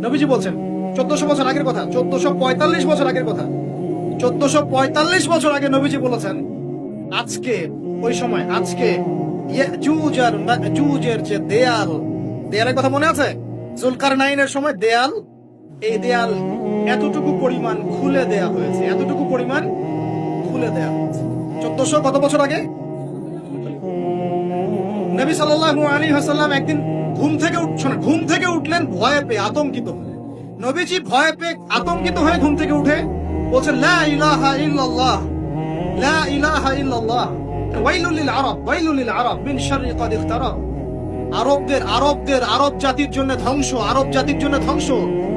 নবীজি বলছেন 1400 বছর আগের কথা, 1445 বছর আগের কথা, 1445 বছর আগে নবীজি বলেছেন আজকে, ওই সময় আজকে ইয়াজুজ আর মাজুজের যে দেয়ালের কথা মনে আছে? জুলকারনাইনের সময় দেয়াল, এই দেয়াল এতটুকু পরিমাণ খুলে দেয়া হয়েছে, এতটুকু পরিমাণ খুলে দেয়া হয়েছে। 1400 কত বছর আগে? নবী সাল্লাল্লাহু আলাইহি ওয়াসাল্লাম একদিন ঘুম থেকে উঠলেন ভয়ে পেয়ে, আতঙ্কিত হয়ে। নবীজি ভয়ে পেয়ে আতঙ্কিত হয়ে ঘুম থেকে উঠে বলছেন লা ইলাহা ইল্লাল্লাহ, লা ইলাহা ইল্লাল্লাহ, ওয়াইলুল লিল আরব, ওয়াইলুল লিল আরব মিন শাররি ক্বাদ ইখতারাব। আরব জাতির জন্য ধ্বংস, আরব জাতির জন্য ধ্বংস।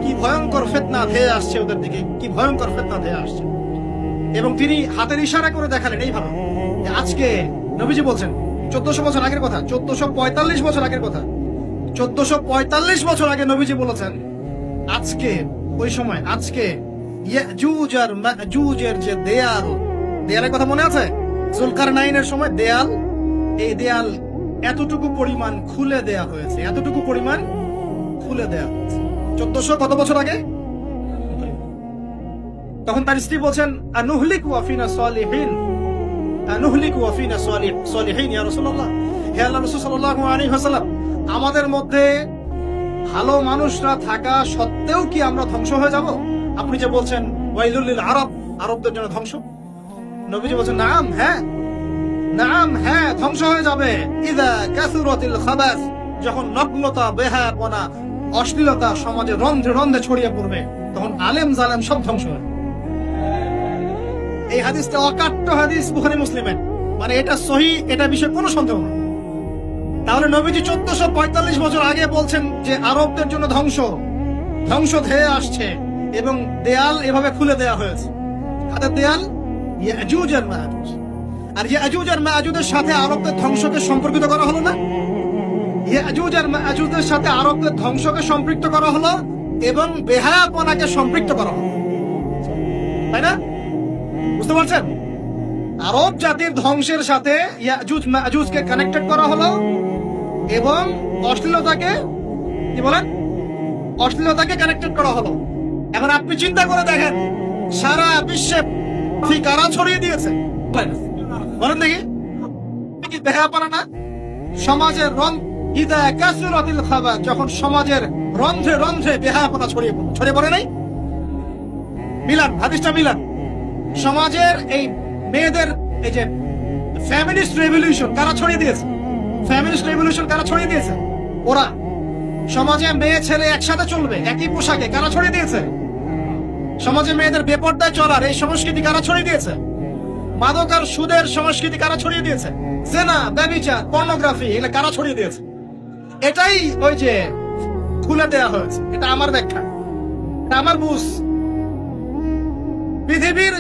কি ভয়ঙ্কর ফিতনা ধেয়ে আসছে ওদের দিকে, কি ভয়ঙ্কর ফিতনা ধেয়ে আসছে। এবং তিনি হাতের ইশারা করে দেখালেন এইভাবে যে আজকে, নবীজি বলছেন 1400 বছর আগের কথা, 1445 বছর আগের কথা, 1445 বছর আগে নবীজি বলেছেন আজকে, ওই সময় আজকে ইয়াজুজ আর মাজুজের যে দেয়ালের কথা মনে আছে? জুলকারনাইনের সময় দেয়াল, এই দেয়াল এতটুকু পরিমাণ খুলে দেয়া হয়েছে, এতটুকু পরিমাণ খুলে দেয়া হয়েছে। 1400 কত বছর আগে? তখন তার স্ত্রী বলছেন আনুহলিকু ওয়া ফিনা সালিহিন, আনুহলিকু ওয়া ফিনা সালিহিন ইয়া রাসূলুল্লাহ, হে আল্লাহর রাসূল সাল্লাল্লাহু আলাইহি ওয়াসাল্লাম, আমাদের মধ্যে ভালো মানুষরা থাকা সত্ত্বেও কি আমরা ধ্বংস হয়ে যাব? আপনি যে বলছেন ওয়াইলুল লিল আরব, আরবদের জন্য ধ্বংস। নবীজি বলছেন নাম, হ্যাঁ নাম, হ্যাঁ ধ্বংস হয়ে যাবে। ইযা কাসুরাতিল খাবাস, যখন নগ্নতা, বেহায়াপনা, অশ্লীলতা সমাজে রন্ধ্রে রন্ধ্রে ছড়িয়ে পড়বে, তখন আলেম জালেম সব ধ্বংস হবে। এই হাদিসটা অকাট্য হাদিস বুখারী মুসলিমের, মানে এটা সহিহ, এটা বিষয়ে কোনো সন্দেহ নেই। তাহলে নবীজি 1445 বছর আগে বলছেন যে আরবদের জন্য ধ্বংস ধেয়ে আসছে, এবং দেয়াল এভাবে খুলে দেয়া হয়েছে। হাতের দেয়াল ইয়াজুজ আর মাজুজ, আর ইয়াজুজ আর মাজুজের সাথে আরবদের ধ্বংসকে সম্পর্কিত করা হলো না? ইয়াজুজ আর মাজুজের সাথে আরবদের ধ্বংসকে সম্পৃক্ত করা হলো এবং বেহায়াপনাকে সম্পৃক্ত করা হলো, তাই না? বুঝতে পারছেন? আরব জাতির ধ্বংসের সাথে ইয়াজুজ মাজুজকে কানেক্টেড করা হলো এবং অশ্লীলতাকে, কি বলেন, অশ্লীলতাকে কানেক্টেড করা হলো। এখন আপনি চিন্তা করে দেখেন, সারা বিশ্বে কারা ছড়িয়ে দিয়েছে বলেন দেখি? কি বেহায়াপনা না? সমাজের ইদা কাসুরাতিল খাবাস, যখন সমাজের রন্ধ্রে রন্ধ্রে বেহায়াপনা ছড়িয়ে পড়ে নাই? মিলান, হাদিসটা মিলান। সমাজের এই মেয়েদের, এই যে ফ্যামিলিস্ট রেভলিউশন কারা ছড়িয়ে দিয়েছে? ফ্যামিলিস্ট রেভলিউশন কারা ছড়িয়ে দিয়েছে? ওরা। সমাজে মেয়ে ছেলে একসাথে চলবে একই পোশাকে, কারা ছড়িয়ে দিয়েছে? সমাজে মেয়েদের বেপর্দায় চলার এই সংস্কৃতি কারা ছড়িয়ে দিয়েছে? মাদক আর সুদের সংস্কৃতি কারা ছড়িয়ে দিয়েছে? জেনা, ব্যভিচার, পর্নোগ্রাফি, এগুলো কারা ছড়িয়ে দিয়েছে? এটাই ওই যে খুলে দেয়া হয়েছে। এটা আমার ব্যাখ্যা, এটা আমার বুঝ। পৃথিবীর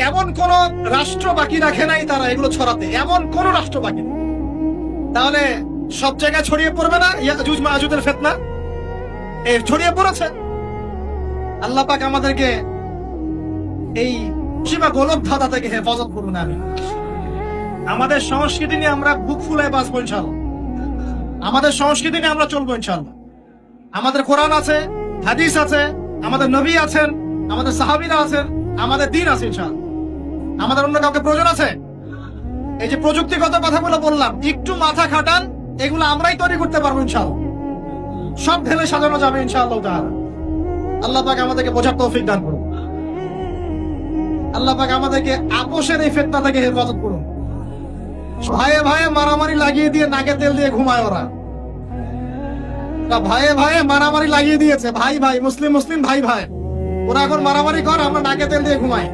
এমন কোন রাষ্ট্র বাকি রাখে নাই তারা এগুলো ছড়াতে, এমন কোন রাষ্ট্র বাকি নেই। তাহলে সব জায়গায় ছড়িয়ে পড়বে না ইয়াজুজ মাজুজের ফিতনা? এই ছড়িয়ে পড়েছে। আল্লাহ পাক আমাদেরকে এই শিবা গোলক ধাঁধা থেকে হেফাজত করুন। আমি আমাদের সংস্কৃতি নিয়ে আমরা বুক ফুলায় বাঁচবো ইনশাআল্লাহ, আমাদের সংস্কৃতি নিয়ে আমরা চলবো ইনশাআল্লাহ। আমাদের কোরআন আছে, হাদিস আছে, আমাদের নবী আছেন, আমাদের সাহাবীরা আছেন, আমাদের দ্বীন আছে ইনশাআল্লাহ। আমাদের অন্য কাউকে প্রয়োজন আছে? এই যে প্রযুক্তিগত কথাগুলো বললাম, একটু মাথা খাটান, এগুলো আমরাই তৈরি করতে পারবো ইনশাআল্লাহ। সব ঢেলে সাজানো যাবে ইনশাআল্লাহ তাআলা। আল্লাহ পাক আমাদেরকে বোঝার তৌফিক দান করুন। আল্লাহ পাক আমাদেরকে আপোষের এই ফিতনা থেকে হেফাজত করুন। ভাইয়ে ভাইয়ে মারামারি লাগিয়ে দিয়ে নাকে তেল দিয়ে ঘুমায় ওরা। ভাইয়ে ভাইয়ে মারামারি লাগিয়ে দিয়েছে, ভাই ভাই, মুসলিম মুসলিম, ভাই ভাই, ওরা এখন মারামারি কর, আমরা নাকে তেল দিয়ে ঘুমাই।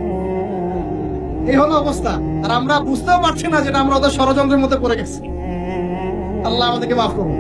এই হলো অবস্থা। আর আমরা বুঝতেও পারছি না যেটা আমরা ওদের ষড়যন্ত্রের মধ্যে পড়ে গেছি। আল্লাহ আমাদেরকে মাফ করুন।